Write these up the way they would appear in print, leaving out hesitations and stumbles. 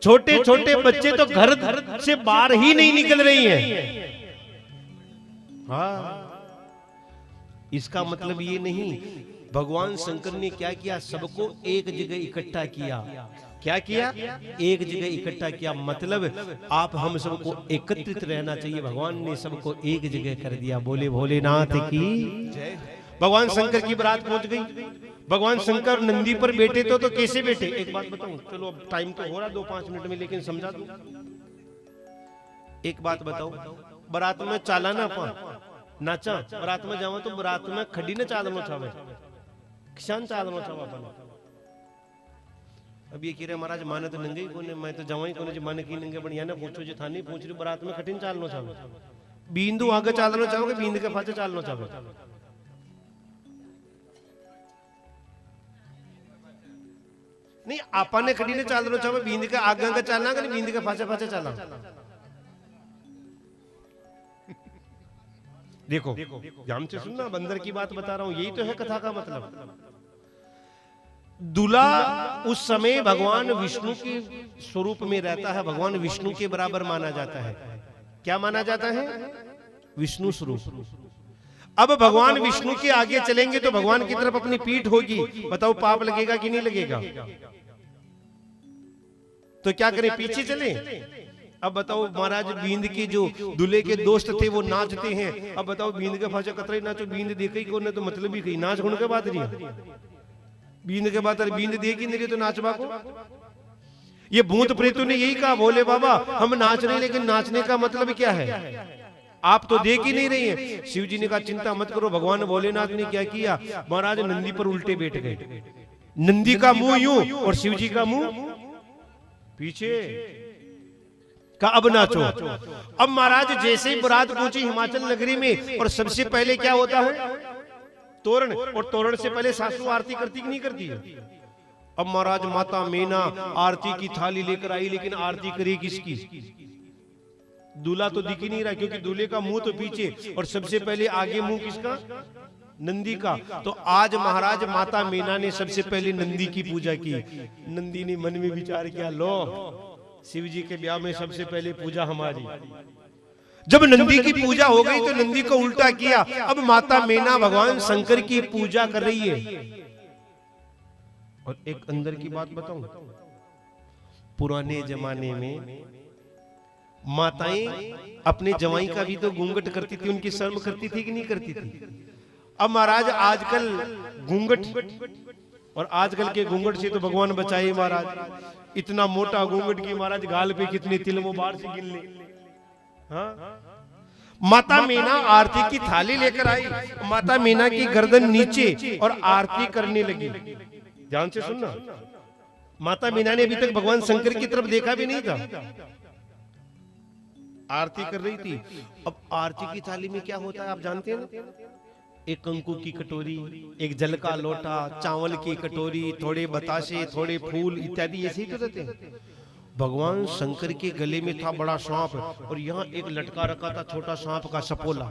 छोटे छोटे बच्चे तो घर से बाहर ही नहीं निकल रही हैं। हाँ, इसका मतलब ये नहीं, भगवान शंकर ने क्या किया, सबको एक जगह इकट्ठा किया। क्या किया? एक जगह इकट्ठा किया, मतलब आप हम सबको एकत्रित रहना चाहिए। भगवान ने सबको एक जगह कर दिया। बोले भोलेनाथ की जय। भगवान शंकर की बारात पहुंच गई। भगवान शंकर नंदी पर बैठे तो कैसे बैठे? एक बात बताऊं, चलो अब टाइम तो हो रहा 2-5 मिनट में, लेकिन समझा दूं। एक बात बताओ, बारात में चालाना पा नाचा, बारात में जावा तो बारात में खड़ी न चालनो चावे, किसान चालनो चावा अपन। अब ये कह रहे महाराज माने तो नंगे कोने, मैं तो जवाई कोने जो माने की नंगे बढ़िया ना पूछो जो थानी पूछ रही बारात में खटिन चालनो चावे, बिंदु आगे चालनो चाहोगे, बिंद के पाछे चालनो चावे। नहीं, आपा ने खड़ी ने चालनो चावे, बिंद के आगे का चालना कि बिंद के पाछे पाछे चालना। देखो ध्यान से सुनना, बंदर की बात बता रहा हूं, यही तो है कथा का मतलब। दूल्हा उस समय भगवान विष्णु के स्वरूप में रहता है, भगवान विष्णु के बराबर माना जाता है। क्या माना जाता है? विष्णु स्वरूप। अब भगवान विष्णु के आगे चलेंगे तो भगवान की तरफ अपनी पीठ होगी, बताओ पाप लगेगा कि नहीं लगेगा? तो क्या करें, पीछे चले? अब बताओ महाराज, बींद के जो दूल्हे के दोस्त थे वो नाचते हैं। अब बताओ बींद के फाचा कतरे नाचो, बींद देखे को न तो मतलब ही कही नाच गुण के बात नहीं, बींद के बात बींद देखी नहीं तो नाचबा को। ये भूत प्रेतों ने यही कहा, बोले बाबा हम नाच रहे, लेकिन नाचने का मतलब क्या है, आप तो देख ही नहीं रही हैं। शिव जी ने कहा चिंता मत करो, भगवान भोलेनाथ ने क्या किया, महाराज नंदी पर उल्टे बैठ गए। नंदी का मुंह यूं और शिव जी का मुंह पीछे का। अब नाचो। अब महाराज जैसे ही बारात पहुंची हिमाचल नगरी में, और सबसे पहले क्या होता है, तोरण, और तोरण से पहले सासू आरती करती कि नहीं करती है? अब महाराज माता मीना आरती की थाली लेकर आई, लेकिन आरती करी किसकी? दूल्हा तो दिख ही नहीं रहा, क्योंकि दूल्हे का मुंह तो पीछे और सबसे पहले आगे मुंह किसका? नंदी का। तो आज महाराज माता मीना ने सबसे पहले नंदी की पूजा की। नंदी ने मन में विचार किया, लो शिव जी के ब्याह में सबसे पहले पूजा हमारी। जब नंदी की पूजा हो गई तो नंदी को उल्टा किया। अब माता मीना भगवान शंकर की पूजा कर रही है। और एक अंदर की बात बताऊं, पुराने जमाने में माताएं अपने जवाई का भी तो घूंघट करती थी, उनकी शर्म करती थी कि नहीं करती थी? अब महाराज आजकल घूंघट, और आजकल के घूंघट से तो भगवान बचाए महाराज, इतना मोटा घूंघट की महाराज गाल पे कितने तिल मुबार से गिन ले। हाँ? माता मीना आरती की थाली लेकर आई, माता मीना की गर्दन नीचे और आरती करने लगी। ध्यान से सुनना, माता मीना ने अभी तक भगवान शंकर की तरफ देखा भी नहीं था, आरती कर रही थी। अब आरती की थाली में क्या होता है आप जानते हैं? एक कंकु की कटोरी, एक जल का लोटा, चावल की कटोरी, थोड़े बताशे, थोड़े फूल इत्यादि ऐसे ही तो रहते हैं। भगवान शंकर के गले में था बड़ा सांप, और यहाँ एक लटका रखा था छोटा सांप का सपोला।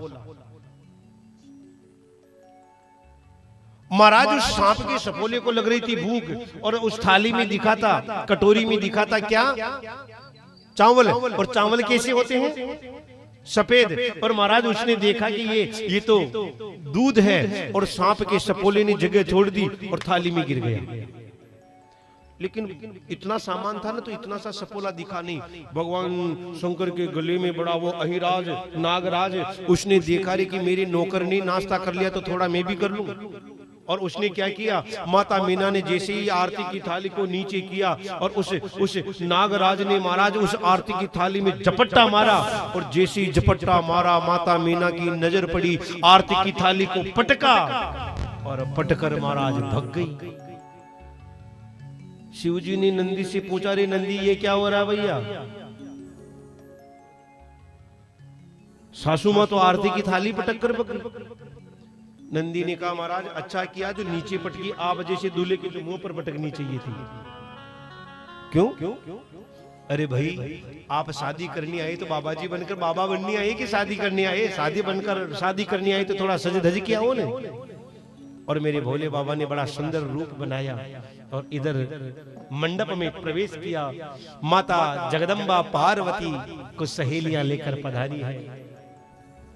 महाराज उस सांप के सपोले को लग रही थी भूख, और उस थाली में दिखा था, कटोरी में दिखा था क्या? चावल। और चावल कैसे होते हैं? सफेद। और महाराज उसने देखा कि ये तो दूध है, और सांप के सपोले ने जगह छोड़ दी और थाली में गिर गया। लेकिन इतना सामान था ना, तो इतना सा सपोला दिखा नहीं। भगवान शंकर के गले में बड़ा वो अहिराज नागराज, उसने देखा रे कि मेरे नौकर ने नाश्ता कर लिया तो थोड़ा मैं भी कर लूं। और उसने क्या किया, माता मीना ने जैसे ही आरती की थाली को नीचे किया, और उस नागराज ने महाराज उस आरती की थाली में झपट्टा मारा, और जैसे ही झपट्टा मारा माता मीना की नजर पड़ी, आरती की थाली को पटका, और पटकर महाराज भग गई। शिवजी ने नंदी से पूछा, रे नंदी ये क्या हो रहा है भैया? सासू मां तो आरती की थाली पटक कर पकड़। नंदी ने कहा महाराज अच्छा किया जो नीचे पटकी, आप जैसे दूल्हे के तो मुंह पर पटकनी चाहिए थी। क्यों? अरे भाई आप शादी करनी आए तो बाबा जी बनकर बाबा बननी आए कि शादी करने आए? शादी बनकर शादी करनी आए तो थोड़ा सज धज के आओ ना। और मेरे भोले बाबा ने बड़ा सुंदर रूप बनाया और इधर मंडप में प्रवेश किया। माता जगदम्बा पार्वती कुछ सहेलियां लेकर पधारी है।